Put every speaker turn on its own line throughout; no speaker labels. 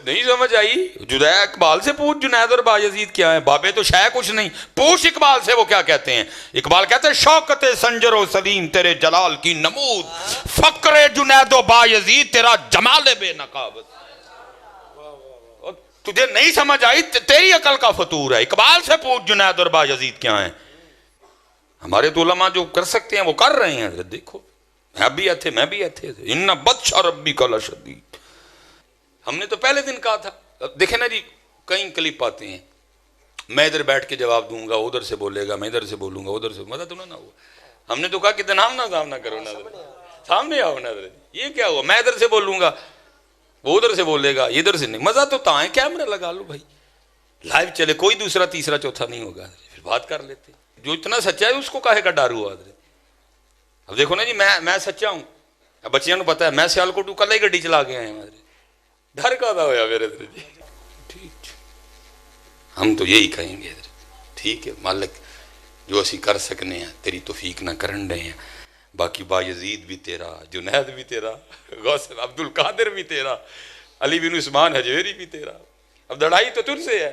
نہیں سمجھ آئی؟ جدید اقبال سے پوچھ جنید اور بایزید کیا ہے، بابے تو شے کچھ نہیں، پوچھ اقبال سے وہ کیا کہتے ہیں۔ اقبال کہتے ہیں شوکت سنجر و سلیم تیرے جلال کی نمود، فقر جنید و بایزید تیرا جمال بے نقابت۔ تجھے نہیں سمجھ آئی، تیری عقل کا فطور ہے۔ اقبال سے پوچھ جنید اور بایزید کیا ہیں۔ ہمارے تو علماء جو کر سکتے ہیں وہ کر رہے ہیں، حضرت دیکھو میں بھی ایتھے تھے، ان بطش ربک لشدید۔ ہم نے تو پہلے دن کہا تھا، دیکھیں نا جی کئی کلپ آتے ہیں، میں ادھر بیٹھ کے جواب دوں گا، ادھر سے بولے گا، میں ادھر سے بولوں گا، ادھر سے، مزہ تو نہ ہوا۔ ہم نے تو کہا کہ نام نہ کرو نا، سامنے آؤ نا، یہ کیا ہوا؟ میں ادھر سے بولوں گا، وہ ادھر سے بولے گا، ادھر سے نہیں، مزہ تو تاں ہے، کیمرہ لگا لو بھائی، لائیو چلے، کوئی دوسرا تیسرا چوتھا نہیں ہوگا، پھر بات کر لیتے۔ جو اتنا سچا ہے اس کو کاہے کا ڈر ہوا؟ اب دیکھو نا جی میں سچا ہوں، اب بچیاں کو پتا ہے میں سیال کوٹ کل ہی گڈی چلا کے آئے ہیں، ڈر کا ہوا میرے جی۔ ٹھیک، ہم تو یہی کہیں گے ٹھیک ہے مالک، جو اسی کر سکنے ہیں تیری توفیق نہ کرن رہے ہیں، باقی بایزید بھی تیرا، جنید بھی تیرا، غوث عبد القادر بھی تیرا، علی بن عثمان حجویری بھی تیرا۔ اب لڑائی تو تجھ سے ہے،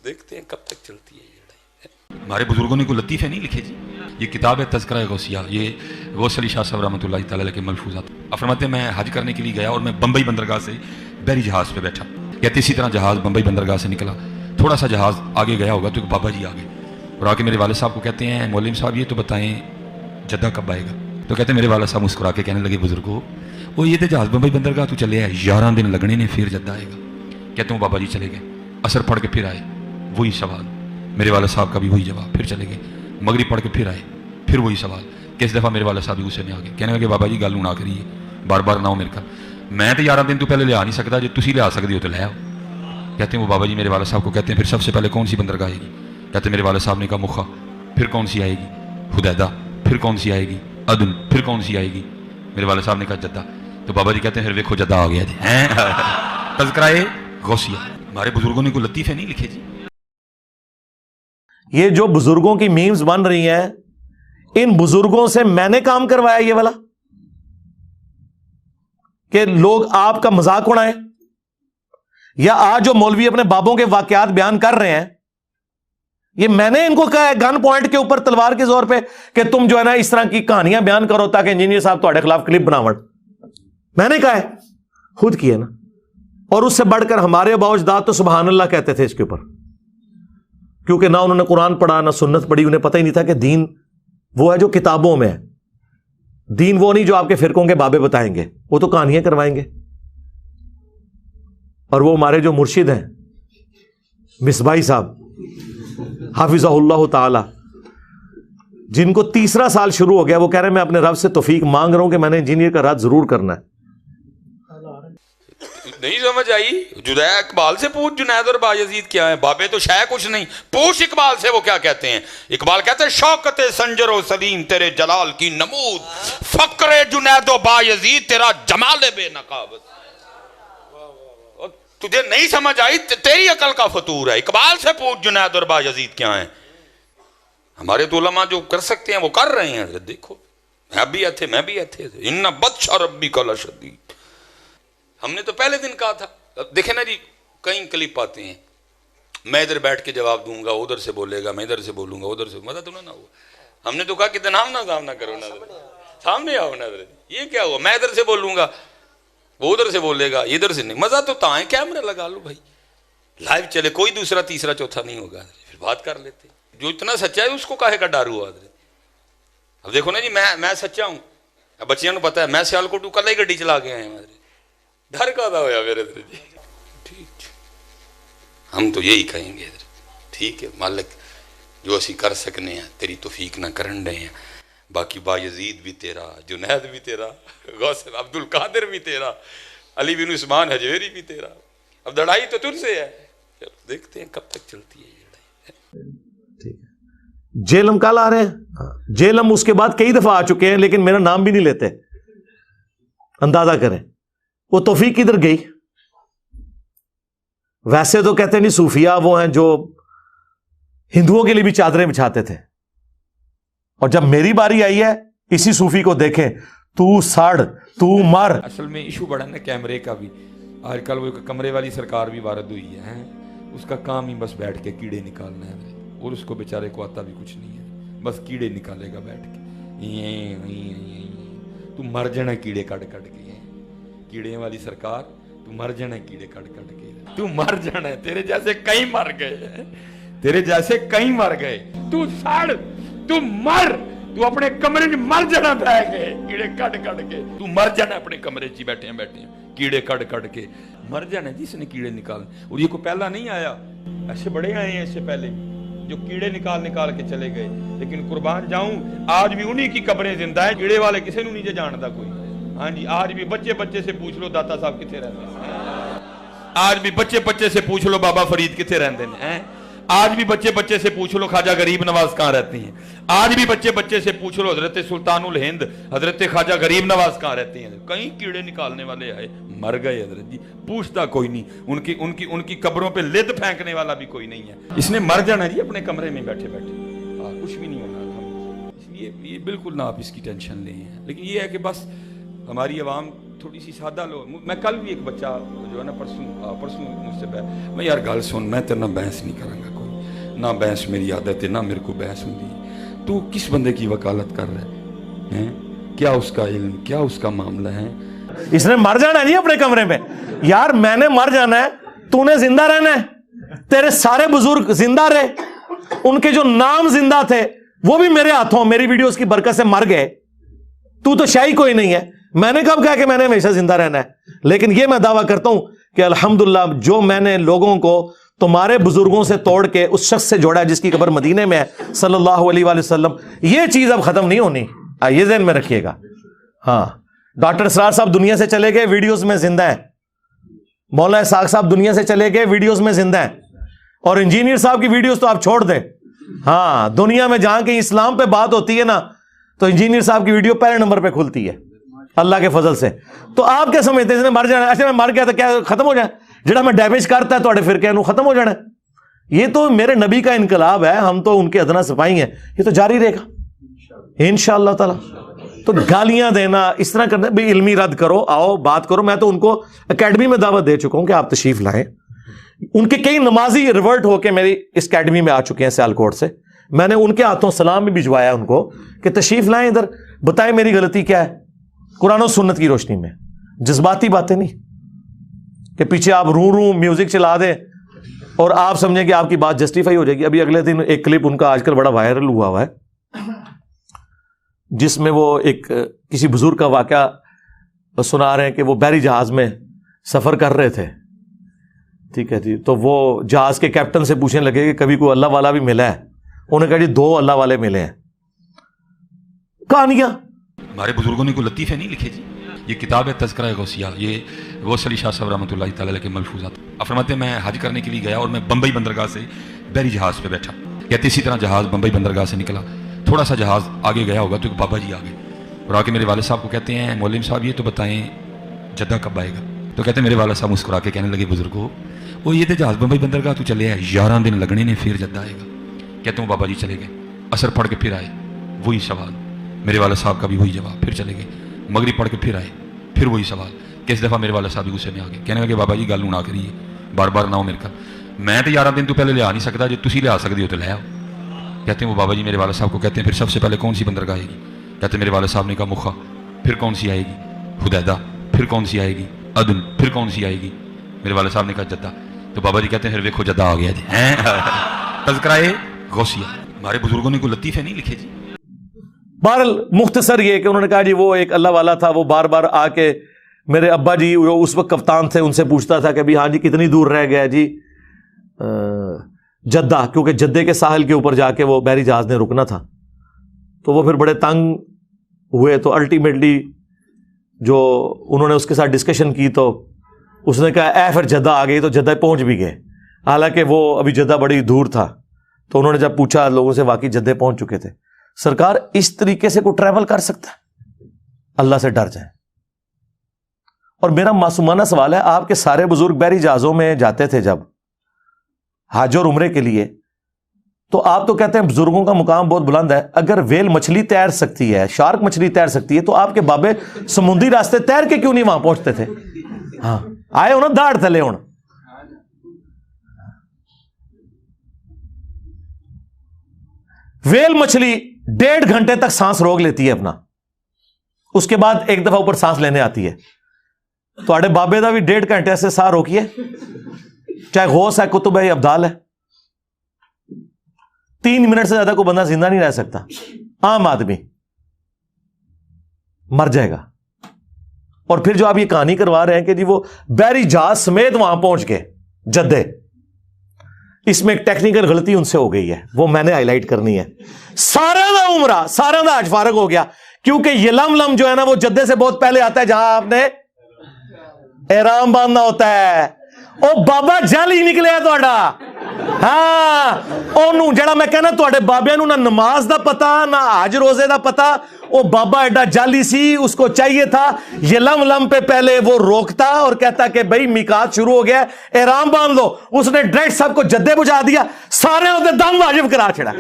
دیکھتے ہیں کب تک چلتی ہے یہ لڑائی۔
ہمارے بزرگوں نے کوئی لطیفے نہیں لکھے جی، یہ کتاب ہے تذکرہ غوثیہ، یہ غوث علی شاہ صاحب رحمۃ اللہ تعالی علیہ کے ملفوظات۔ اب فرماتے ہیں میں حج کرنے کے لیے گیا اور میں بمبئی بندرگاہ سے بحری جہاز پہ بیٹھا، کہتے اسی طرح جہاز بمبئی بندرگاہ سے نکلا، تھوڑا سا جہاز آگے گیا ہوگا تو ایک بابا جی آ گئے اور آ کے میرے والد صاحب کو کہتے ہیں مولوی صاحب یہ تو بتائیں جدہ کب آئے گا؟ تو کہتے ہیں میرے والد صاحب مسکرا کے کہنے لگے بزرگو وہ یہ تو جہاز بمبئی بندرگاہ تو چلے ہے 11 دن لگنے نے پھر جدہ آئے گا۔ کہتے ہیں بابا جی چلے گئے، عصر پڑھ کے پھر آئے، وہی سوال، میرے والد صاحب کا بھی وہی جواب، پھر چلے گئے، مغرب پڑھ کے پھر آئے، پھر وہی سوال۔ کس دفعہ میرے والد صاحب بھی غصے میں آ گئے، کہنے لگے بابا جی گل نہ کریے، بار بار نہ ہو میرے کا، میں تو 11 دن تو پہلے لیا نہیں سکتا، جو تسی لیا سکتے ہو تو لے آؤ۔ کہتے ہیں وہ بابا جی میرے والد صاحب کو کہتے ہیں پھر سب سے پہلے کون سی بندرگاہ آئے گی؟ کہتے ہیں میرے والد صاحب نے کہا مخا، پھر کون سی آئے گی؟ حدیدہ، پھر کون سی آئے گی؟ عدن، پھر کون سی آئے گی؟ میرے والد صاحب نے کہا جدہ۔ تو بابا جی کہتے ہیں پھر ویکھو جدہ آ گیا جی۔ تذکرہ غوثیہ، ہمارے بزرگوں نے کوئی لطیفے نہیں لکھے جی۔
یہ جو بزرگوں کی میمز بن رہی ہیں، ان بزرگوں سے میں نے کام کروایا یہ والا کہ لوگ آپ کا مذاق اڑائیں، یا آج جو مولوی اپنے بابوں کے واقعات بیان کر رہے ہیں یہ میں نے ان کو کہا ہے گن پوائنٹ کے اوپر تلوار کے زور پہ کہ تم جو ہے نا اس طرح کی کہانیاں بیان کرو تاکہ انجینئر صاحب تہاڈے خلاف کلپ بناون؟ میں نے کہا ہے، خود کیے نا۔ اور اس سے بڑھ کر ہمارے آباء و اجداد تو سبحان اللہ کہتے تھے اس کے اوپر، کیونکہ نہ انہوں نے قرآن پڑھا نہ سنت پڑھی، انہیں پتہ ہی نہیں تھا کہ دین وہ ہے جو کتابوں میں ہے، دین وہ نہیں جو آپ کے فرقوں کے بابے بتائیں گے، وہ تو کہانیاں کروائیں گے۔ اور وہ ہمارے جو مرشد ہیں مصباحی صاحب حافظہ اللہ تعالی، جن کو 3 سال شروع ہو گیا، وہ کہہ رہے ہیں میں اپنے رب سے توفیق مانگ رہا ہوں کہ میں نے انجینئر کا رد ضرور کرنا ہے۔
نہیں سمجھ آئی؟ جدید اقبال سے پوچھ جنید اور بایزید کیا ہیں، بابے تو شے کچھ نہیں، پوچھ اقبال سے وہ کیا کہتے ہیں۔ اقبال کہتے ہیں شوکت سنجر و سلیم تیرے جلال کی نمود، فقر جنید و بایزید تیرا جمال بے نقابت۔ تجھے نہیں سمجھ آئی، تیری عقل کا فطور ہے۔ اقبال سے پوچھ جنید اور بایزید کیا ہیں۔ ہمارے تو علماء جو کر سکتے ہیں وہ کر رہے ہیں، حضرت دیکھو میں بھی ایتھے تھے، ان بطش ربک لشدید۔ ہم نے تو پہلے دن کہا تھا، دیکھیں نا جی کئی کلپ آتے ہیں، میں ادھر بیٹھ کے جواب دوں گا، ادھر سے بولے گا، میں ادھر سے بولوں گا، ادھر سے، مزہ تو نہ ہوا۔ ہم نے تو کہا کہ نام نہ کرو نا، سامنے آؤ نا، یہ کیا ہوا؟ میں ادھر سے بولوں گا، وہ ادھر سے بولے گا، ادھر سے نہیں، مزہ تو تاں ہے، کیمرہ لگا لو بھائی، لائیو چلے، کوئی دوسرا تیسرا چوتھا نہیں ہوگا، پھر بات کر لیتے۔ جو اتنا سچا ہے اس کو کاہے کا ڈر ہوا؟ اب دیکھو نا جی میں سچا ہوں، اب بچیاں کو پتا ہے میں سیال کوٹ کل ہی گڈی چلا کے آئے ہیں، ڈر کا ہوا میرے جی۔ ٹھیک، ہم تو یہی کہیں گے ٹھیک ہے مالک، جو اسی کر سکنے ہیں تیری توفیق نہ کرن رہے ہیں، باقی بایزید بھی تیرا، جنید بھی تیرا، غوث عبد القادر بھی تیرا، علی بن عثمان حجویری بھی تیرا۔ اب لڑائی تو تجھ سے ہے، دیکھتے ہیں کب تک چلتی ہے یہ لڑائی۔
ٹھیک ہے، جیلم کل آ رہے ہیں، جیلم اس کے بعد کئی دفعہ آ چکے ہیں لیکن میرا نام بھی نہیں لیتے، اندازہ کریں وہ توفیق کدھر گئی۔ ویسے تو کہتے نہیں صوفیہ وہ ہیں جو ہندوؤں کے لیے بھی چادریں بچھاتے تھے، اور جب میری باری آئی ہے اسی صوفی کو دیکھیں، تو سڑ تو مر۔
اصل میں ایشو بڑا نا کیمرے کا بھی، آج کل وہ کمرے والی سرکار بھی وارد ہوئی ہے، اس کا کام ہی بس بیٹھ کے کیڑے نکالنا ہے، اور اس کو بیچارے کو آتا بھی کچھ نہیں ہے، بس کیڑے نکالے گا بیٹھ کے۔ تو مر جانا کیڑے کٹ کٹ کے، کیڑے والی سرکار تو مر جانا کیڑے کٹ کٹ کے، تو مر جانا ہے، تیرے جیسے کئی مر گئے، تیرے جیسے کئی مر گئے، تو سڑ، تو مر، تو اپنے کمرے میں مر جانا بہ گئے کیڑے کٹ کٹ کے، تو مر جانا اپنے کمرے چ بیٹھے ہیں کیڑے کٹ کٹ کے، مر جانا جس نے کیڑے نکال۔ اور یہ کو پہلا نہیں آیا، ایسے بڑے آئے ہیں اس سے پہلے جو کیڑے نکال کے چلے گئے، لیکن قربان جاؤں آج بھی انہی کی قبریں زندہ ہیں، کیڑے والے کسی نو نہیں جانتا کوئی۔ ہاں جی، آج بھی بچے سے پوچھ لو داتا صاحب کتنے رہتے ہیں، آج بھی بچے سے پوچھ لو بابا فرید کتنے رہتے ہیں، آج بھی بچے سے پوچھ لو خواجہ غریب نواز کہاں رہتی ہیں، آج بھی بچے سے پوچھ لو حضرت سلطان الہند حضرت خواجہ غریب نواز کہاں رہتی ہیں۔ کئی کیڑے نکالنے والے آئے، مر گئے حضرت جی، پوچھتا کوئی نہیں، ان کی قبروں پہ لد پھینکنے والا بھی کوئی نہیں ہے۔ اس نے مر جانا جی اپنے کمرے میں بیٹھے کچھ بھی نہیں ہونا، اس لیے یہ بالکل نہ آپ اس کی ٹینشن لیں ہیں۔ لیکن یہ ہے کہ بس ہماری عوام تھوڑی سی سادہ لوگ، میں کل بھی ایک بچہ جو ہے نا پرسوں مجھ سے میں یار گل سن، میں تیرے نہ بحث نہیں کروں گا، کوئی نہ بحث میری عادت ہے، نہ میرے کو بحث ہوتی، تو کس بندے کی وکالت کر رہا ہے، کیا اس کا علم، کیا اس کا معاملہ ہے؟
اس نے مر جانا ہے جی اپنے کمرے میں، یار میں نے مر جانا ہے، تو نے زندہ رہنا ہے، تیرے سارے بزرگ زندہ رہے، ان کے جو نام زندہ تھے وہ بھی میرے ہاتھوں میری ویڈیوز کی برکت سے مر گئے، تو شاہی کوئی نہیں ہے۔ میں نے کب کہا کہ میں نے ہمیشہ زندہ رہنا ہے؟ لیکن یہ میں دعویٰ کرتا ہوں کہ الحمدللہ جو میں نے لوگوں کو تمہارے بزرگوں سے توڑ کے اس شخص سے جوڑا ہے جس کی قبر مدینے میں ہے صلی اللہ علیہ وآلہ وسلم، یہ چیز اب ختم نہیں ہونی، یہ ذہن میں رکھیے گا۔ ہاں، ڈاکٹر اسرار صاحب دنیا سے چلے گئے، ویڈیوز میں زندہ ہیں، مولانا اسحاق صاحب دنیا سے چلے گئے، ویڈیوز میں زندہ ہیں، اور انجینئر صاحب کی ویڈیوز تو آپ چھوڑ دیں۔ ہاں، دنیا میں جہاں کہیں اسلام پہ بات ہوتی ہے نا تو انجینئر صاحب کی ویڈیو پہلے نمبر پہ کھلتی ہے اللہ کے فضل سے۔ تو آپ کیا سمجھتے ہیں اس نے مر جانا؟ اچھا میں مر گیا تو کیا ختم ہو جائے؟ جڑا میں ڈیمیج کرتا ہے تو فرقے نو ختم ہو جانا ہے؟ یہ تو میرے نبی کا انقلاب ہے، ہم تو ان کے ادنا سپاہی ہیں، یہ تو جاری رہے گا انشاءاللہ تعالی۔ تو گالیاں دینا، اس طرح کرنا، بھی علمی رد کرو، آؤ بات کرو۔ میں تو ان کو اکیڈمی میں دعوت دے چکا ہوں کہ آپ تشریف لائیں۔ ان کے کئی نمازی ریورٹ ہو کے میری اس اکیڈمی میں آ چکے ہیں سیالکوٹ سے، میں نے ان کے ہاتھوں سلام بھی بھجوایا ان کو کہ تشریف لائیں ادھر، بتائیں میری غلطی کیا ہے، قرآن و سنت کی روشنی میں، جذباتی باتیں نہیں کہ پیچھے آپ رو میوزک چلا دیں اور آپ سمجھیں کہ آپ کی بات جسٹیفائی ہو جائے گی۔ ابھی اگلے دن ایک کلپ ان کا آج کل بڑا وائرل ہوا ہے جس میں وہ ایک کسی بزرگ کا واقعہ سنا رہے ہیں کہ وہ بحری جہاز میں سفر کر رہے تھے، ٹھیک ہے جی، تو وہ جہاز کے کیپٹن سے پوچھنے لگے کہ کبھی کوئی اللہ والا بھی ملا ہے؟ انہوں نے کہا جی 2 اللہ والے ملے ہیں۔ کہانیاں
ہمارے بزرگوں نے کوئی لطیفے نہیں لکھے جی، یہ کتاب ہے تذکرہ غوثیہ، یہ غوث علی شاہ صاحب رحمۃ اللہ تعالی علیہ کے ملفوظات۔ آپ فرماتے ہیں میں حج کرنے کے لیے گیا اور میں بمبئی بندرگاہ سے بحری جہاز پہ بیٹھا، کہتے اسی طرح جہاز بمبئی بندرگاہ سے نکلا، تھوڑا سا جہاز آگے گیا ہوگا تو ایک بابا جی آ گئے اور آ کے میرے والد صاحب کو کہتے ہیں مولوی صاحب یہ تو بتائیں جدہ کب آئے گا؟ تو کہتے ہیں میرے والد صاحب مسکرا کے کہنے لگے بزرگو وہ یہ تو جہاز بمبئی بندرگاہ تو چلے ہیں 11 دن لگنے نے پھر جدہ آئے گا۔ کہتے ہیں بابا جی چلے گئے، عصر پڑھ کے پھر آئے، وہی سوال، میرے والد صاحب کا بھی وہی جواب، پھر چلے گئے، مغرب پڑھ کے پھر آئے، پھر وہی سوال۔ کس دفعہ میرے والد صاحب بھی غصے میں آ گئے، کہنے لگے بابا جی گل نہ کریے، بار بار نہ ہو میرے کا، میں تو 11 دن تو پہلے لیا نہیں سکتا، جو تسی لیا سکتے ہو تو لے آؤ۔ کہتے ہیں وہ بابا جی میرے والد صاحب کو کہتے ہیں پھر سب سے پہلے کون سی بندرگاہ آئے گی؟ کہتے ہیں میرے والد صاحب نے کہا مکھا، پھر کون سی آئے گی؟ حدیدہ، پھر کون سی آئے گی؟ عدن، پھر کون سی آئے گی؟ میرے والد صاحب نے کہا جدہ۔ تو بابا جی کہتے ہیں پھر دیکھو جدہ آ گیا جی۔ تذکرہ غوثیہ، ہمارے بزرگوں نے کوئی لطیفے نہیں لکھے جی۔
بہرحال مختصر یہ کہ انہوں نے کہا جی وہ ایک اللہ والا تھا، وہ بار بار آ کے میرے ابا جی جو اس وقت کپتان تھے ان سے پوچھتا تھا کہ بھی ہاں جی کتنی دور رہ گیا جی جدہ، کیونکہ جدے کے ساحل کے اوپر جا کے وہ بحری جہاز نے رکنا تھا۔ تو وہ پھر بڑے تنگ ہوئے، تو الٹیمیٹلی جو انہوں نے اس کے ساتھ ڈسکشن کی تو اس نے کہا اے پھر جدہ آ گئی، تو جدہ پہنچ بھی گئے، حالانکہ وہ ابھی جدہ بڑی دور تھا۔ تو انہوں نے جب پوچھا لوگوں سے، واقعی جدے پہنچ چکے تھے۔ سرکار اس طریقے سے کوئی ٹریول کر سکتا ہے؟ اللہ سے ڈر جائیں۔ اور میرا معصومانہ سوال ہے، آپ کے سارے بزرگ بحری جہازوں میں جاتے تھے جب حج اور عمرے کے لیے، تو آپ تو کہتے ہیں بزرگوں کا مقام بہت بلند ہے، اگر ویل مچھلی تیر سکتی ہے، شارک مچھلی تیر سکتی ہے، تو آپ کے بابے سمندری راستے تیر کے کیوں نہیں وہاں پہنچتے تھے؟ ہاں آئے ہو نا داڑھ تھلے ہوں. ویل مچھلی 1.5 گھنٹے تک سانس روک لیتی ہے اپنا, اس کے بعد ایک دفعہ اوپر سانس لینے آتی ہے. تو بابے دا بھی 1.5 گھنٹے سے سانس روکیے, چاہے غوث ہے, کتب ہے, ابدال ہے. 3 منٹ سے زیادہ کوئی بندہ زندہ نہیں رہ سکتا. عام آدمی مر جائے گا. اور پھر جو آپ یہ کہانی کروا رہے ہیں کہ جی وہ بحری جہاز سمیت وہاں پہنچ گئے جدے, اس میں ایک ٹیکنیکل غلطی ان سے ہو گئی ہے, وہ میں نے ہائی لائٹ کرنی ہے. سارا دا عمرہ, سارا دا حج فارغ ہو گیا, کیونکہ یہ لم جو ہے نا وہ جدے سے بہت پہلے آتا ہے جہاں آپ نے احرام باندھنا ہوتا ہے. او بابا جل ہی نکلے تھوڑا. ہاں او جڑا میں کہنا تھوڑے بابے نو نہ نماز دا پتا نہ حج روزے دا پتا, او بابا ایڈا جالی سی, اس کو چاہیے تھا یہ لم پہ پہلے وہ روکتا اور کہتا کہ بھئی میقات شروع ہو گیا, احرام باندھ لو. اس نے ڈائریکٹ سب کو جدے بجا دیا, سارے ہوتے دم واجب کرا چھڑا.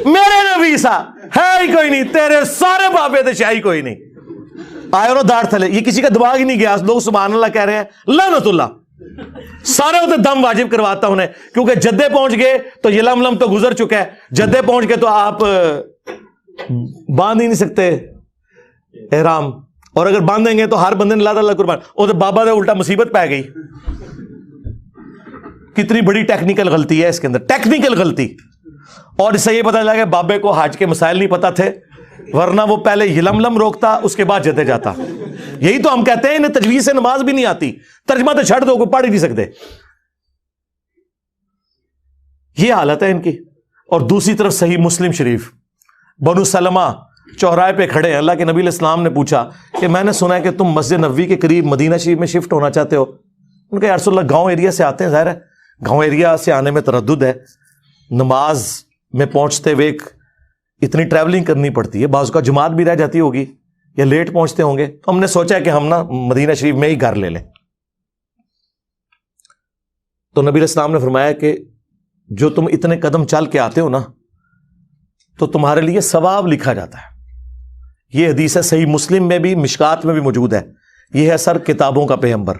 میرے نبی سا ہے ہی کوئی نہیں, تیرے سارے بابے تے شاہی کوئی نہیں. آئے نا داڑھ تھلے, یہ کسی کا دماغ ہی نہیں گیا, لوگ سبحان اللہ کہہ رہے ہیں, لعنت اللہ. سارے ہوتے دم واجب کرواتا انہیں, کیونکہ جدے پہنچ گئے تو یہ لم تو گزر چکا ہے, جدے پہنچ گئے تو آپ باندھ ہی نہیں سکتے احرام, اور اگر باندھیں گے تو ہر بندے نے لا اللہ قربان. وہ تو بابا نے الٹا مصیبت پہ گئی. کتنی بڑی ٹیکنیکل غلطی ہے اس کے اندر, ٹیکنیکل غلطی. اور اس سے یہ پتہ چلا کہ بابے کو حج کے مسائل نہیں پتا تھے, ورنہ وہ پہلے یلم روکتا, اس کے بعد جدے جاتا. یہی تو ہم کہتے ہیں انہیں تجویز سے نماز بھی نہیں آتی, ترجمہ تو چھڑ دو, کوئی پڑھ ہی نہیں سکتے. یہ حالت ہے ان کی. اور دوسری طرف صحیح مسلم شریف, بنو سلمہ چوراہے پہ کھڑے ہیں. اللہ کے نبی علیہ السلام نے پوچھا کہ میں نے سنا ہے کہ تم مسجد نبوی کے قریب مدینہ شریف میں شفٹ ہونا چاہتے ہو. ان کا یا رسول اللہ گاؤں ایریا سے آتے ہیں, ظاہر ہے گاؤں ایریا سے آنے میں تردد ہے, نماز میں پہنچتے ہوئے اتنی ٹریولنگ کرنی پڑتی ہے, بعض کا جماعت بھی رہ جاتی ہوگی یا لیٹ پہنچتے ہوں گے, تو ہم نے سوچا کہ ہم نا مدینہ شریف میں ہی گھر لے لیں. تو نبی علیہ السلام نے فرمایا کہ جو تم اتنے قدم چل کے آتے ہو نا تو تمہارے لیے ثواب لکھا جاتا ہے. یہ حدیث ہے صحیح مسلم میں بھی, مشکات میں بھی موجود ہے. یہ ہے سر کتابوں کا پیغمبر.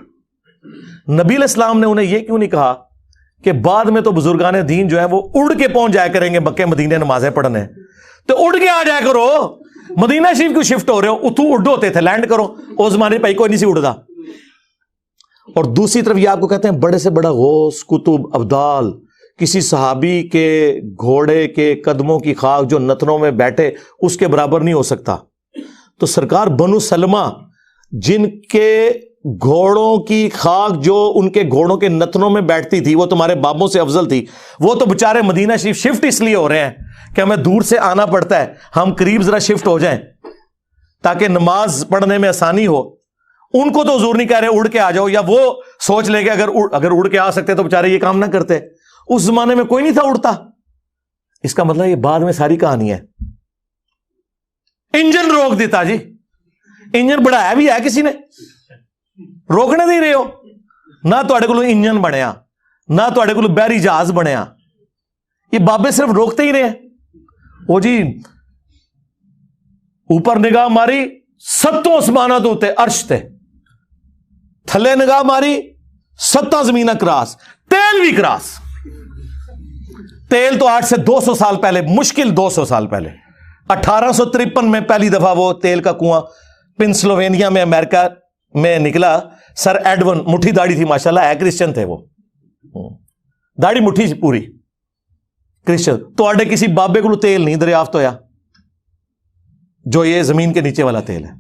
نبی علیہ السلام نے انہیں یہ کیوں نہیں کہا کہ بعد میں تو بزرگان دین جو ہے وہ اڑ کے پہنچ جایا کریں گے مکے مدینے نمازیں پڑھنے, تو اڑ کے آ جایا کرو. مدینہ شریف کیوں شفٹ ہو رہے ہو, اتو اڑ ہوتے تھے, لینڈ کرو. اس زمانے پہ کوئی نہیں سی اڑدا. اور دوسری طرف یہ آپ کو کہتے ہیں بڑے سے بڑا غوث, کتب, ابدال, کسی صحابی کے گھوڑے کے قدموں کی خاک جو نتنوں میں بیٹھے اس کے برابر نہیں ہو سکتا. تو سرکار بنو سلمہ جن کے گھوڑوں کی خاک جو ان کے گھوڑوں کے نتنوں میں بیٹھتی تھی وہ تمہارے بابوں سے افضل تھی, وہ تو بےچارے مدینہ شریف شفٹ اس لیے ہو رہے ہیں کہ ہمیں دور سے آنا پڑتا ہے, ہم قریب ذرا شفٹ ہو جائیں تاکہ نماز پڑھنے میں آسانی ہو. ان کو تو حضور نہیں کہہ رہے اڑ کے آ جاؤ, یا وہ سوچ لے کہ اگر اڑ کے آ سکتے تو بےچارے یہ کام نہ کرتے. اس زمانے میں کوئی نہیں تھا اڑتا. اس کا مطلب یہ بعد میں ساری کہانی ہے. انجن روک دیتا جی, انجن بڑھایا بھی ہے کسی نے, روکنے نہیں رہے ہو. نہ تواڈے کولوں انجن بنیا, نہ تواڈے کولوں بحری جہاز بنیا. یہ بابے صرف روکتے ہی رہے. وہ جی اوپر نگاہ ماری 7 آسماناں تو تے عرش تے, تھلے نگاہ ماری 7 زمیناں کراس, تیل بھی کراس. تیل تو آج سے 200 سال پہلے, مشکل 200 سال پہلے 1853 میں پہلی دفعہ وہ تیل کا کنواں پنسلوینیا میں امریکہ میں نکلا. سر ایڈون, مٹھی داڑھی تھی ماشاءاللہ, ہے کرسچن تھے وہ, داڑھی مٹھی پوری کرسچن. تو آڈے کسی بابے کو تیل نہیں دریافت ہویا جو یہ زمین کے نیچے والا تیل ہے.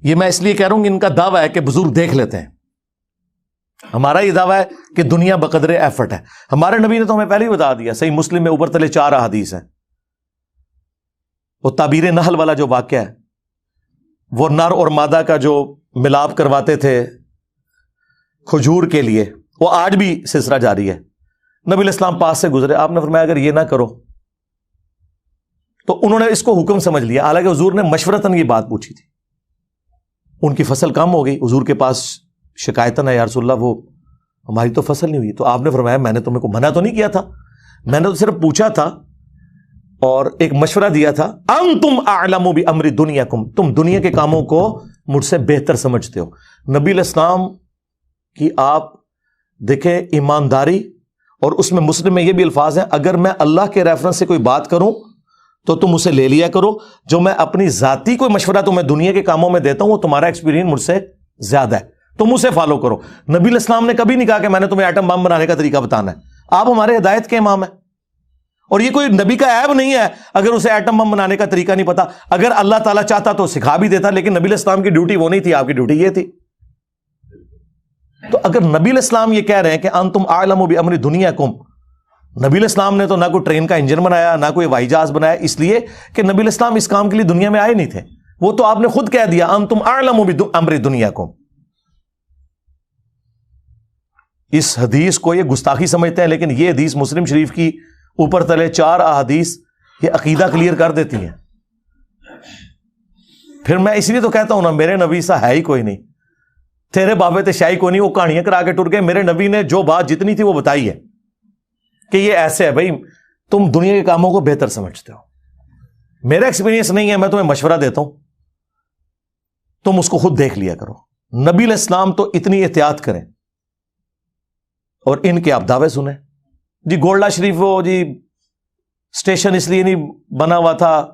یہ میں اس لیے کہہ رہا ہوں کہ ان کا دعویٰ ہے کہ بزرگ دیکھ لیتے ہیں. ہمارا یہ دعویٰ ہے کہ دنیا بقدر ایفرٹ ہے. ہمارے نبی نے تو ہمیں پہلے ہی بتا دیا, صحیح مسلم میں اوپر تلے 4 احادیث ہیں. وہ تعبیر نحل والا جو واقعہ ہے, وہ نر اور مادہ کا جو ملاپ کرواتے تھے کھجور کے لیے, وہ آج بھی سلسلہ جاری ہے. نبی علیہ السلام پاس سے گزرے, آپ نے فرمایا اگر یہ نہ کرو, تو انہوں نے اس کو حکم سمجھ لیا. حالانکہ حضور نے مشورتاً یہ بات پوچھی تھی. ان کی فصل کم ہو گئی, حضور کے پاس شکایتاً ہے یا رسول اللہ وہ ہماری تو فصل نہیں ہوئی. تو آپ نے فرمایا میں نے تمہیں کو منع تو نہیں کیا تھا, میں نے تو صرف پوچھا تھا اور ایک مشورہ دیا تھا. انتم اعلم بامر دنیاکم, تم دنیا کے کاموں کو مجھ سے بہتر سمجھتے ہو. نبی علیہ السلام کی آپ دیکھیں ایمانداری, اور اس میں مسلم میں یہ بھی الفاظ ہیں, اگر میں اللہ کے ریفرنس سے کوئی بات کروں تو تم اسے لے لیا کرو, جو میں اپنی ذاتی کوئی مشورہ تمہیں دنیا کے کاموں میں دیتا ہوں وہ تمہارا ایکسپیرینس مجھ سے زیادہ ہے, تم اسے فالو کرو. نبی علیہ السلام نے کبھی نہیں کہا کہ میں نے تمہیں ایٹم بم بنانے کا طریقہ بتانا ہے. آپ ہمارے ہدایت کے امام ہیں, اور یہ کوئی نبی کا عیب نہیں ہے اگر اسے ایٹم بم بنانے کا طریقہ نہیں پتا. اگر اللہ تعالیٰ چاہتا تو سکھا بھی دیتا, لیکن نبی علیہ السلام کی ڈیوٹی وہ نہیں تھی, آپ کی ڈیوٹی یہ تھی. تو اگر نبی علیہ السلام یہ کہہ رہے ہیں کہ انتم اعلم بامر دنیاکم, نبی علیہ السلام نے تو نہ کوئی ٹرین کا انجن بنایا نہ کوئی ہوائی جہاز بنایا, اس لیے کہ نبی علیہ السلام اس کام کے لیے دنیا میں آئے نہیں تھے. وہ تو آپ نے خود کہہ دیا انتم اعلم بامر دنیاکم. اس حدیث کو یہ گستاخی سمجھتے ہیں, لیکن یہ حدیث مسلم شریف کی اوپر تلے 4 احادیث یہ عقیدہ کلیئر کر دیتی ہیں. پھر میں اس لیے تو کہتا ہوں نا, میرے نبی سا ہے ہی کوئی نہیں, تیرے بابے تے شاہی کوئی نہیں, وہ کہانیاں کرا کے ٹر گئے. میرے نبی نے جو بات جتنی تھی وہ بتائی ہے کہ یہ ایسے ہے. بھائی تم دنیا کے کاموں کو بہتر سمجھتے ہو, میرا ایکسپیرینس نہیں ہے, میں تمہیں مشورہ دیتا ہوں, تم اس کو خود دیکھ لیا کرو. نبی علیہ السلام تو اتنی احتیاط کریں اور ان کے آپ دعوے سنیں. جی گولڈا شریف وہ جی اسٹیشن اس لیے نہیں بنا ہوا تھا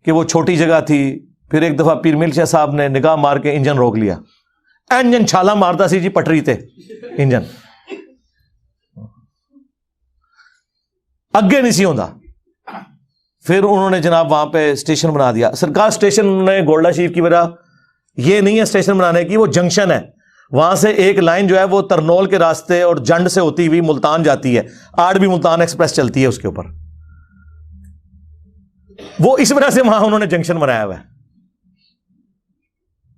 کہ وہ چھوٹی جگہ تھی, پھر ایک دفعہ پیر مل شاہ صاحب نے نگاہ مار کے انجن روک لیا, انجن چھالا مارتا سی جی پٹری تے انجن اگے نہیں سی ہوندا. پھر انہوں نے جناب وہاں پہ اسٹیشن بنا دیا. سرکار اسٹیشن نے گولڈا شریف کی وجہ یہ نہیں ہے اسٹیشن بنانے کی, وہ جنکشن ہے, وہاں سے ایک لائن جو ہے وہ ترنول کے راستے اور جنڈ سے ہوتی ہوئی ملتان جاتی ہے, آج بھی ملتان ایکسپریس چلتی ہے اس کے اوپر. وہ اس وجہ سے وہاں انہوں نے جنکشن بنایا ہوا ہے,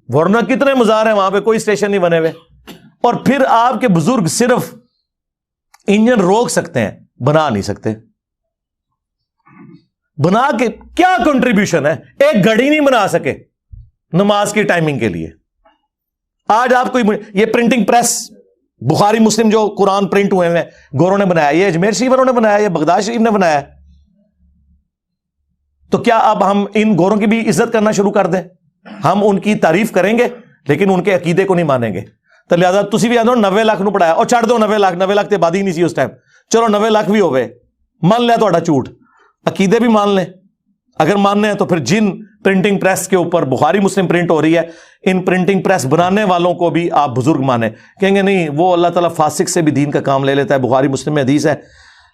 ورنہ کتنے مزار ہیں وہاں پہ کوئی اسٹیشن نہیں بنے ہوئے. اور پھر آپ کے بزرگ صرف انجن روک سکتے ہیں, بنا نہیں سکتے. بنا کے کیا کنٹریبیوشن ہے, ایک گھڑی نہیں بنا سکے نماز کی ٹائمنگ کے لیے. آج آپ کو یہ پرنٹنگ پریس بخاری مسلم جو قرآن پرنٹ ہوئے ہیں گوروں نے بنایا, یہ اجمیر شریف والوں نے بنایا, یہ بغداد شریف نے بنایا. تو کیا اب ہم ان گوروں کی بھی عزت کرنا شروع کر دیں؟ ہم ان کی تعریف کریں گے لیکن ان کے عقیدے کو نہیں مانیں گے. تو لہٰذا تسی بھی آدھو 90 لاکھ نو پڑھایا, اور چھڑ دو 90 لاکھ تے آبادی نہیں سی اس ٹائم, چلو 90 لاکھ بھی ہوئے, مان لیا تھوڑا جھوٹ, عقیدے بھی مان لیں. اگر ماننے ہیں تو پھر جن پرنٹنگ پریس کے اوپر بخاری مسلم پرنٹ ہو رہی ہے, ان پرنٹنگ پریس بنانے والوں کو بھی آپ بزرگ مانیں. کہیں گے نہیں وہ اللہ تعالیٰ فاسق سے بھی دین کا کام لے لیتا ہے, بخاری مسلم میں حدیث ہے.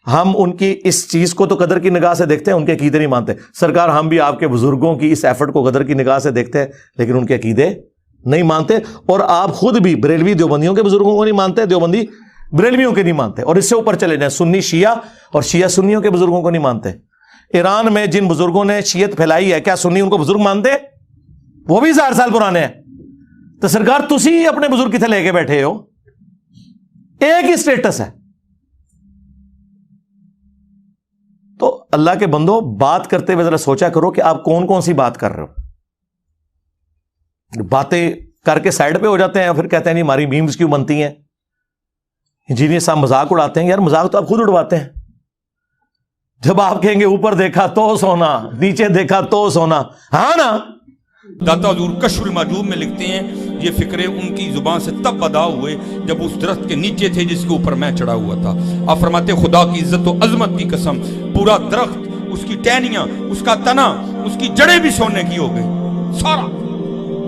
ہم ان کی اس چیز کو تو قدر کی نگاہ سے دیکھتے ہیں, ان کے عقیدے نہیں مانتے. سرکار ہم بھی آپ کے بزرگوں کی اس ایفرٹ کو قدر کی نگاہ سے دیکھتے ہیں, لیکن ان کے عقیدے نہیں مانتے. اور آپ خود بھی بریلوی دیوبندیوں کے بزرگوں کو نہیں مانتے, دیوبندی بریلویوں کے نہیں مانتے, اور اس سے اوپر چلے جائیں سنی شیعہ اور شیعہ سنیوں کے بزرگوں کو نہیں مانتے. ایران میں جن بزرگوں نے شیعت پھیلائی ہے, کیا سنی ان کو بزرگ مانتے؟ وہ بھی 1000 سال پرانے ہیں. تو سرکار تسی اپنے بزرگ کتنے لے کے بیٹھے ہو, ایک ہی سٹیٹس ہے. تو اللہ کے بندو, بات کرتے ہوئے ذرا سوچا کرو کہ آپ کون کون سی بات کر رہے ہو. باتیں کر کے سائڈ پہ ہو جاتے ہیں, پھر کہتے ہیں نہیں ہماری میمز کیوں بنتی ہیں, انجینئر صاحب مذاق اڑاتے ہیں. یار مذاق تو آپ خود اڑواتے ہیں. جب آپ کہیں گے اوپر دیکھا تو سونا, نیچے دیکھا تو سونا, ہاں نا.
داتا حضور کشف المحجوب میں لکھتے ہیں یہ فکرے ان کی زبان سے تب ادا ہوئے جب اس درخت کے نیچے تھے جس کے اوپر میں چڑھا ہوا تھا. آپ فرماتے خدا کی عزت و عظمت کی قسم, پورا درخت, اس کی ٹہنیاں, اس کا تنا, اس کی جڑیں بھی سونے کی ہو گئی, سارا,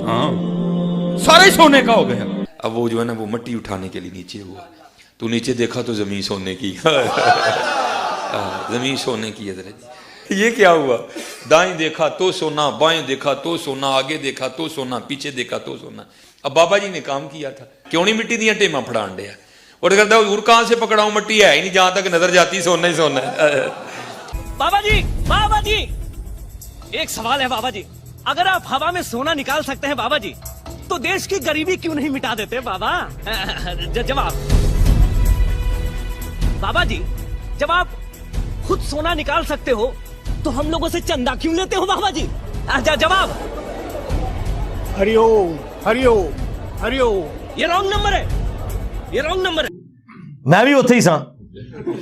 ہاں سارا ہی سونے کا ہو گیا. اب وہ جو ہے نا وہ مٹی اٹھانے کے لیے نیچے ہوا, تو نیچے دیکھا تو زمین سونے کی, زمین سونے کی ہے. یہ کیا ہوا, دائیں دیکھا تو سونا, بائیں دیکھا تو سونا, آگے دیکھا تو سونا, پیچھے دیکھا تو سونا. اب بابا جی نے کام کیا تھا, کیوں نہیں مٹی دیا ٹیماں پھڑان دیا, اور کہتا حضور کہاں سے پکڑاؤں, مٹی ہے ہی نہیں, جہاں تک نظر جاتی سونا ہی سونا ہے.
بابا جی ایک سوال ہے بابا جی, اگر آپ ہوا میں سونا نکال سکتے ہیں بابا جی, تو دیش کی غریبی کیوں نہیں مٹا دیتے بابا؟ جواب بابا جی, جب آپ خود سونا نکال سکتے ہو تو ہم لوگوں سے چندہ کیوں لیتے ہو بابا جی؟ جواب
ہری اوم, ہری اوم, ہری اوم.
یہ رانگ نمبر ہے, یہ رانگ نمبر ہے.
میں بھی ہوتے ہی سا,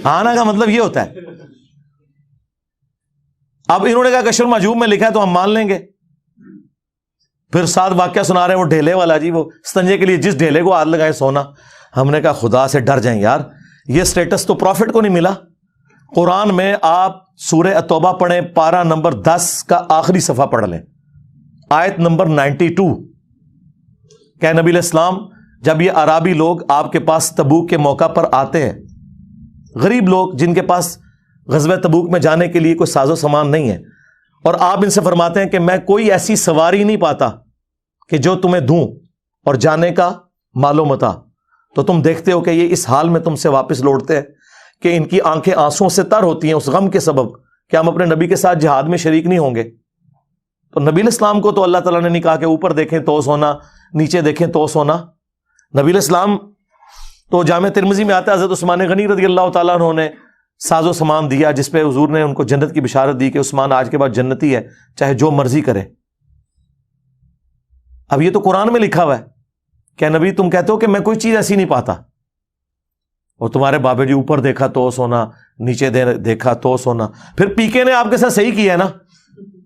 آنا کا مطلب یہ ہوتا ہے. اب انہوں نے کہا کشف المحجوب میں لکھا ہے تو ہم مان لیں گے. پھر ساتھ واقعہ سنا رہے ہیں وہ ڈھیلے والا جی، وہ استنجے کے لیے جس ڈھیلے کو ہاتھ لگائے سونا. ہم نے کہا خدا سے ڈر جائیں یار، یہ سٹیٹس تو پروفٹ کو نہیں ملا. قرآن میں آپ سورہ التوبہ پڑھیں، پارہ نمبر 10 کا آخری صفحہ پڑھ لیں، آیت نمبر 92. کہ نبی علیہ السلام جب یہ عرابی لوگ آپ کے پاس تبوک کے موقع پر آتے ہیں، غریب لوگ جن کے پاس غزوہ تبوک میں جانے کے لیے کوئی ساز و سامان نہیں ہے، اور آپ ان سے فرماتے ہیں کہ میں کوئی ایسی سواری نہیں پاتا کہ جو تمہیں دوں اور جانے کا مال و متاع، تو تم دیکھتے ہو کہ یہ اس حال میں تم سے واپس لوٹتے ہیں کہ ان کی آنکھیں آنسوں سے تر ہوتی ہیں اس غم کے سبب کہ ہم اپنے نبی کے ساتھ جہاد میں شریک نہیں ہوں گے. تو نبی علیہ السلام کو تو اللہ تعالیٰ نے نہیں کہا کہ اوپر دیکھیں تو سونا، نیچے دیکھیں تو سونا. نبی علیہ السلام تو جامع ترمذی میں آتا ہے حضرت عثمان غنی رضی اللہ تعالیٰ عنہ نے ساز و سامان دیا، جس پہ حضور نے ان کو جنت کی بشارت دی کہ عثمان آج کے بعد جنتی ہے، چاہے جو مرضی کرے. اب یہ تو قرآن میں لکھا ہوا ہے کہ نبی تم کہتے ہو کہ میں کوئی چیز ایسی نہیں پاتا، اور تمہارے بابے جی اوپر دیکھا تو سونا، نیچے دیکھا تو سونا. پھر پی کے نے آپ کے ساتھ صحیح کیا ہے نا.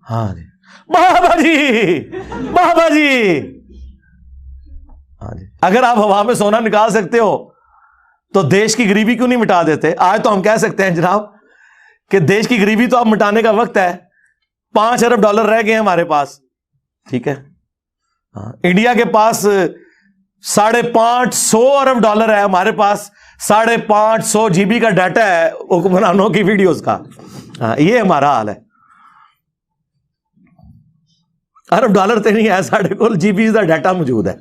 ہاں جی بابا جی، بابا جی. ہاں جی، اگر آپ ہوا میں سونا نکال سکتے ہو تو دیش کی غریبی کیوں نہیں مٹا دیتے؟ آج تو ہم کہہ سکتے ہیں جناب کہ دیش کی غریبی تو اب مٹانے کا وقت ہے. 5 ارب ڈالر رہ گئے ہیں ہمارے پاس، ٹھیک ہے. انڈیا کے پاس 550 ارب ڈالر ہے، ہمارے پاس 550 GB کا ڈیٹا ہے حکمرانوں کی ویڈیوز کا. یہ ہمارا حال ہے. ارب ڈالر تو نہیں ہے ساڑھے کو GB کا ڈیٹا موجود ہے.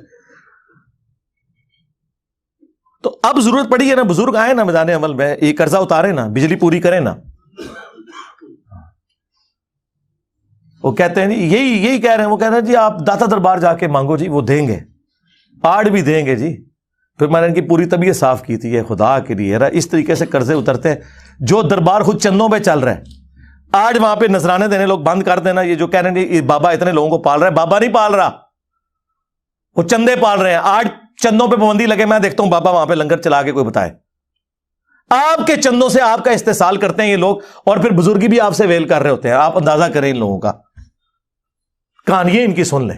تو اب ضرورت پڑی ہے نا، بزرگ آئے نا میدان عمل میں، یہ قرضہ اتارے نا، بجلی پوری کریں نا. وہ کہتے ہیں یہی کہہ رہے ہیں، وہ کہہ رہے ہیں جی آپ داتا دربار جا کے مانگو جی، وہ دیں گے، آڑ بھی دیں گے جی. پھر میں نے ان کی پوری طبیعت صاف کی تھی، یہ خدا کے لیے اس طریقے سے قرضے اترتے ہیں. جو دربار خود چندوں پہ چل رہا ہے، آج وہاں پہ نذرانے دینے لوگ بند کر دینا. یہ جو کہہ رہے ہیں بابا اتنے لوگوں کو پال رہا ہے، بابا نہیں پال رہا، وہ چندے پال رہے ہیں. آج چندوں پہ پابندی لگے، میں دیکھتا ہوں بابا وہاں پہ لنگر چلا کے کوئی بتائے. آپ کے چندوں سے آپ کا استحصال کرتے ہیں یہ لوگ، اور پھر بزرگی بھی آپ سے ویل کر رہے ہوتے ہیں. آپ اندازہ کریں ان لوگوں کا، کہانیاں ان کی سن لیں.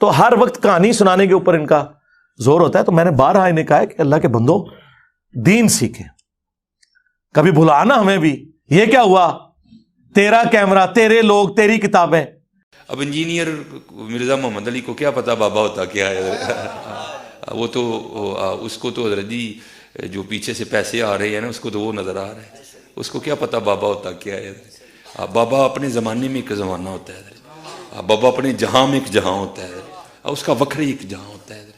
تو ہر وقت کہانی سنانے کے اوپر ان کا زور ہوتا ہے. تو میں نے بارہا انہیں کہا ہے کہ اللہ کے بندو دین سیکھیں، کبھی بھلانا ہمیں بھی. یہ کیا ہوا؟ تیرا کیمرہ، تیرے لوگ، تیری کتابیں.
اب انجینئر مرزا محمد علی کو کیا پتا بابا ہوتا کیا ہے؟ وہ تو اس کو تو حضرت جی جو پیچھے سے پیسے آ رہے ہیں نا، اس کو تو وہ نظر آ رہا ہے، اس کو کیا پتا بابا ہوتا کیا ہے. بابا اپنے زمانے میں ایک زمانہ ہوتا ہے، بابا اپنے جہاں میں ایک جہاں ہوتا ہے، اس کا وکھری ایک جہاں ہوتا ہے.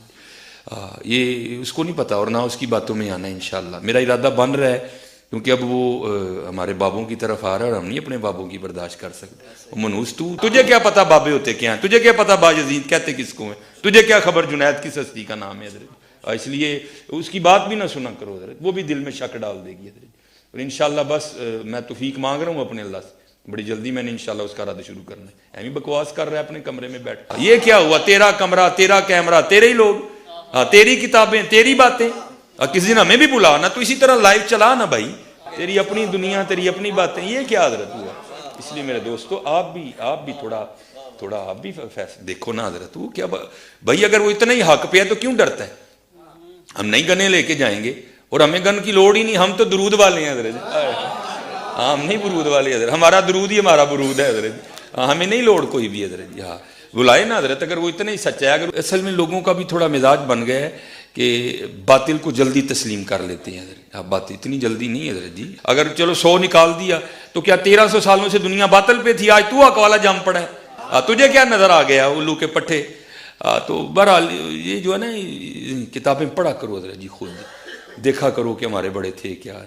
یہ اس کو نہیں پتا، اور نہ اس کی باتوں میں آنا ہے. انشاءاللہ میرا ارادہ بن رہا ہے، کیونکہ اب وہ ہمارے بابوں کی طرف آ رہا ہے اور ہم نہیں اپنے بابوں کی برداشت کر سکتے. منوس تجھے کیا پتا بابے ہوتے کیا ہیں؟ تجھے کیا پتا باجزید کہتے کس کو ہیں؟ تجھے کیا خبر جنید کس ہستی کا نام ہے حضرت؟ اس لیے اس کی بات بھی نہ سنا کرو حضرت، وہ بھی دل میں شک ڈال دے گی حضرت. اور انشاءاللہ بس میں توفیق مانگ رہا ہوں اپنے اللہ سے، بڑی جلدی میں نے انشاءاللہ اس کا ارادہ شروع کرنا ہے. ایمی بکواس کر رہا ہے اپنے کمرے میں بیٹھ. یہ کیا ہوا؟ تیرا کمرہ، تیرا کیمرہ، تیرے ہی لوگ، تیری کتابیں، تیری باتیں. کسی دن ہمیں بھی بلا نا، تو اسی طرح لائیو چلا نا بھائی، تیری اپنی دنیا، تیری اپنی باتیں. یہ کیا حضرت ہوا؟ اس لیے میرے دوستو آپ بھی تھوڑا آپ بھی فیصلہ دیکھو نا حضرت. وہ کیا بھائی، اگر وہ اتنا ہی حق پہ ہے تو کیوں ڈرتا ہے؟ ہم نئی گنے لے کے جائیں گے، اور ہمیں گن کی لوڑ ہی نہیں، ہم تو درود والے ہیں حضرت. ہم نہیں برود والے حضرت، ہمارا درود ہی ہمارا برود ہے حضرت. ہمیں نہیں لوڑ کوئی بھی حضرت. ہاں بلائے نا حضرت، اگر وہ اتنا ہی سچا ہے. اگر اصل میں لوگوں کا بھی تھوڑا مزاج بن گیا ہے کہ باطل کو جلدی تسلیم کر لیتے ہیں حضرت. بات اتنی جلدی نہیں حضرت جی. اگر چلو 100 نکال دیا تو کیا 1300 سالوں سے دنیا باطل پہ تھی؟ آج تو حق والا جم پڑا ہے، تجھے کیا نظر آ گیا الو کے پٹھے؟ تو بہرحال یہ جو ہے نا، کتابیں پڑھا کرو حضرت جی، خود دیکھا کرو کہ ہمارے بڑے تھے کیا ہے.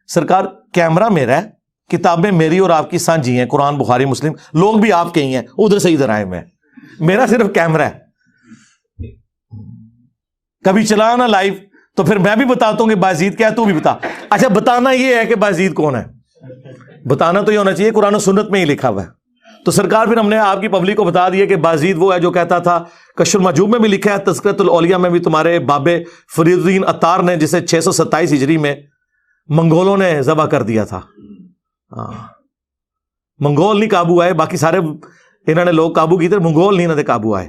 سرکار کیمرہ میرا ہے، کتابیں میری اور آپ کی سانجھی ہیں، قرآن بخاری مسلم، لوگ بھی آپ کے ہی ہیں، ادھر سے ادھر آئے میں، میرا صرف کیمرہ ہے. کبھی چلانا لائیو تو پھر میں بھی بتاتا ہوں کہ بازید کیا ہے، تو بھی بتا. اچھا بتانا یہ ہے کہ بازید کون ہے، بتانا تو یہ ہونا چاہیے قرآن و سنت میں ہی لکھا ہوا ہے. تو سرکار پھر ہم نے آپ کی پبلک کو بتا دیا کہ بازید وہ ہے جو کہتا تھا، کشف المحجوب میں بھی لکھا ہے، تذکرۃ الاولیاء میں بھی تمہارے بابے فرید الدین عطار نے، جسے 627 ہجری میں منگولوں نے ذبح کر دیا تھا. منگول نہیں قابو آئے، باقی سارے انہوں نے لوگ قابو کیتے، منگول نہیں انہوں نے قابو آئے.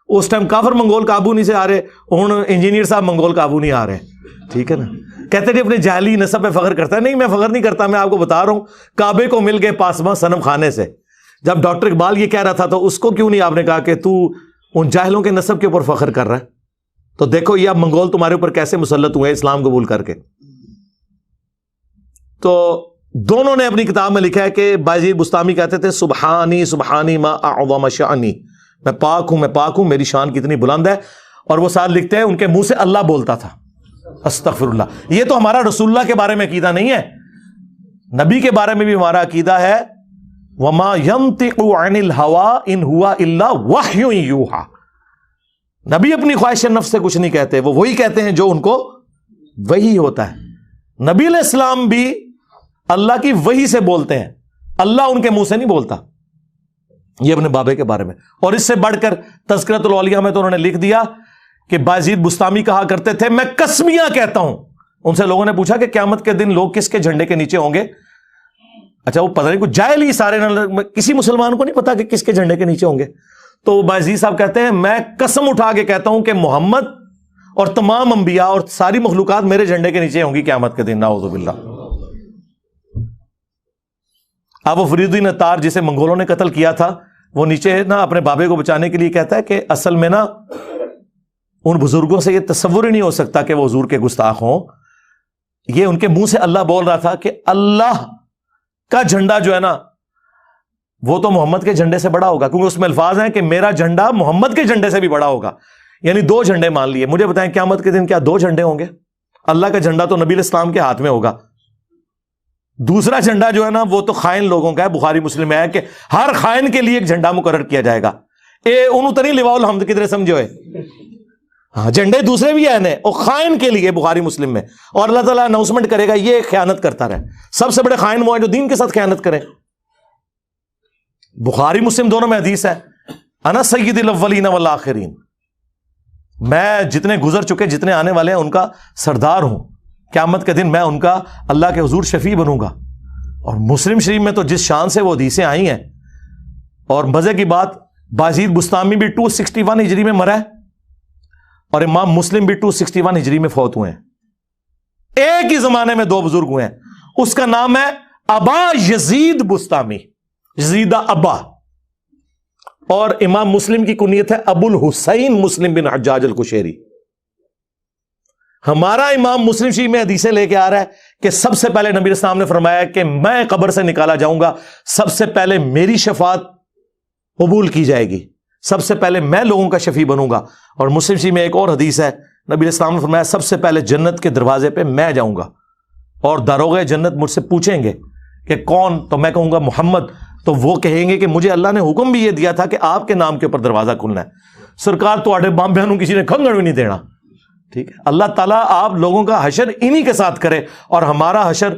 اس ٹائم کافر منگول قابو نہیں سے آ رہے، ہوں انجینئر صاحب منگول قابو نہیں آ رہے. ٹھیک ہے نا. کہتے ہیں اپنے جعلی نسب پہ فخر کرتا ہے. نہیں، میں فخر نہیں کرتا، میں آپ کو بتا رہا ہوں کعبے کو مل گئے پاسباں صنم خانے سے. جب ڈاکٹر اقبال یہ کہہ رہا تھا تو اس کو کیوں نہیں آپ نے کہا کہ تو ان جاہلوں کے نسب کے اوپر فخر کر رہا ہے؟ تو دیکھو یہ اب منگول تمہارے اوپر کیسے مسلط ہوئے اسلام قبول کر کے. تو دونوں نے اپنی کتاب میں لکھا ہے کہ بایزید بستامی کہتے تھے سبحانی سبحانی ما اعظم شانی، میں پاک ہوں، میری شان کتنی بلند ہے. اور وہ ساتھ لکھتے ہیں ان کے منہ سے اللہ بولتا تھا، استغفر اللہ. یہ تو ہمارا رسول اللہ کے بارے میں عقیدہ نہیں ہے، نبی کے بارے میں بھی ہمارا عقیدہ ہے وما ينطق عن الهوى ان هو الا وحی یوحى. نبی اپنی خواہش نفس سے کچھ نہیں کہتے، وہ وہی کہتے ہیں جو ان کو وحی ہوتا ہے. نبی علیہ السلام بھی اللہ کی وحی سے بولتے ہیں، اللہ ان کے منہ سے نہیں بولتا. یہ اپنے بابے کے بارے میں. اور اس سے بڑھ کر تذکرۃ الاولیاء میں تو انہوں نے لکھ دیا کہ بایزید بستامی کہا کرتے تھے میں قسمیاں کہتا ہوں. ان سے لوگوں نے پوچھا کہ قیامت کے دن لوگ کس کے جھنڈے کے نیچے ہوں گے؟ اچھا وہ پتہ نہیں کچھ جاہل ہی سارے، کسی مسلمان کو نہیں پتا کہ کس کے جھنڈے کے نیچے ہوں گے. تو بایزید صاحب کہتے ہیں میں قسم اٹھا کے کہتا ہوں کہ محمد اور تمام انبیاء اور ساری مخلوقات میرے جھنڈے کے نیچے ہوں گی قیامت کے دن. نعوذ باللہ. اب وہ فرید الدین عطار جسے منگولوں نے قتل کیا تھا، وہ نیچے نا اپنے بابے کو بچانے کے لیے کہتا ہے کہ اصل میں نا ان بزرگوں سے یہ تصور ہی نہیں ہو سکتا کہ وہ حضور کے گستاخ ہوں. یہ ان کے منہ سے اللہ بول رہا تھا کہ اللہ کا جھنڈا جو ہے نا وہ تو محمد کے جھنڈے سے بڑا ہوگا، کیونکہ اس میں الفاظ ہیں کہ میرا جھنڈا محمد کے جھنڈے سے بھی بڑا ہوگا. یعنی دو جھنڈے مان لیے. مجھے بتائیں قیامت کے دن کیا دو جھنڈے ہوں گے؟ اللہ کا جھنڈا تو نبی علیہ السلام کے ہاتھ میں ہوگا، دوسرا جھنڈا جو ہے نا وہ تو خائن لوگوں کا ہے. بخاری مسلم میں ہے کہ ہر خائن کے لیے ایک جھنڈا مقرر کیا جائے گا. انہوں تو نہیں لواء الحمد کدھر سمجھو ہے. ہاں جھنڈے دوسرے بھی ہیں اور خائن کے لیے بخاری مسلم میں. اور اللہ تعالیٰ اناؤنسمنٹ کرے گا یہ خیانت کرتا رہے. سب سے بڑے خائن وہ ہیں جو دین کے ساتھ خیانت کریں. بخاری مسلم دونوں میں حدیث ہے انا سید الاولین والآخرین، میں جتنے گزر چکے جتنے آنے والے ہیں ان کا سردار ہوں. قیامت کے دن میں ان کا اللہ کے حضور شفیع بنوں گا. اور مسلم شریف میں تو جس شان سے وہ حدیثیں آئی ہیں، اور مزے کی بات بایزید بستامی بھی 261 ہجری میں مرا ہے اور امام مسلم بھی 261 ہجری میں فوت ہوئے ہیں. ایک ہی زمانے میں دو بزرگ ہوئے ہیں. اس کا نام ہے ابا یزید بستامی، یزیدہ ابا. اور امام مسلم کی کنیت ہے ابو الحسین مسلم بن حجاج القشیری. ہمارا امام مسلم شریف میں حدیثیں لے کے آ رہا ہے کہ سب سے پہلے نبی السلام نے فرمایا کہ میں قبر سے نکالا جاؤں گا، سب سے پہلے میری شفاعت قبول کی جائے گی، سب سے پہلے میں لوگوں کا شفیع بنوں گا. اور مسلم شریف میں ایک اور حدیث ہے، نبی السلام نے فرمایا سب سے پہلے جنت کے دروازے پہ میں جاؤں گا اور داروغ جنت مجھ سے پوچھیں گے کہ کون؟ تو میں کہوں گا محمد. تو وہ کہیں گے کہ مجھے اللہ نے حکم بھی یہ دیا تھا کہ آپ کے نام کے اوپر دروازہ کھلنا ہے. سرکار تو آڈے بام بہنوں کسی نے کھنگڑ بھی نہیں دینا. ٹھیک ہے. اللہ تعالیٰ آپ لوگوں کا حشر انہی کے ساتھ کرے اور ہمارا حشر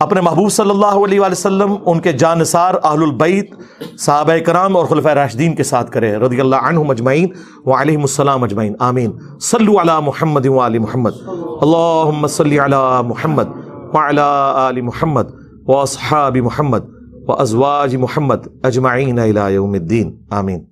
اپنے محبوب صلی اللہ علیہ وآلہ وسلم، ان کے جانثار اہل البیت صحابہ کرام اور خلفائے راشدین کے ساتھ کرے رضی اللہ عنہم اجمعین وعلیہم السلام اجمعین. آمین. صلوا علی محمد وآل محمد. اللہم صلی علی محمد وعلی آل محمد واصحاب محمد وازواج محمد اجمعین الی یوم الدین. آمین.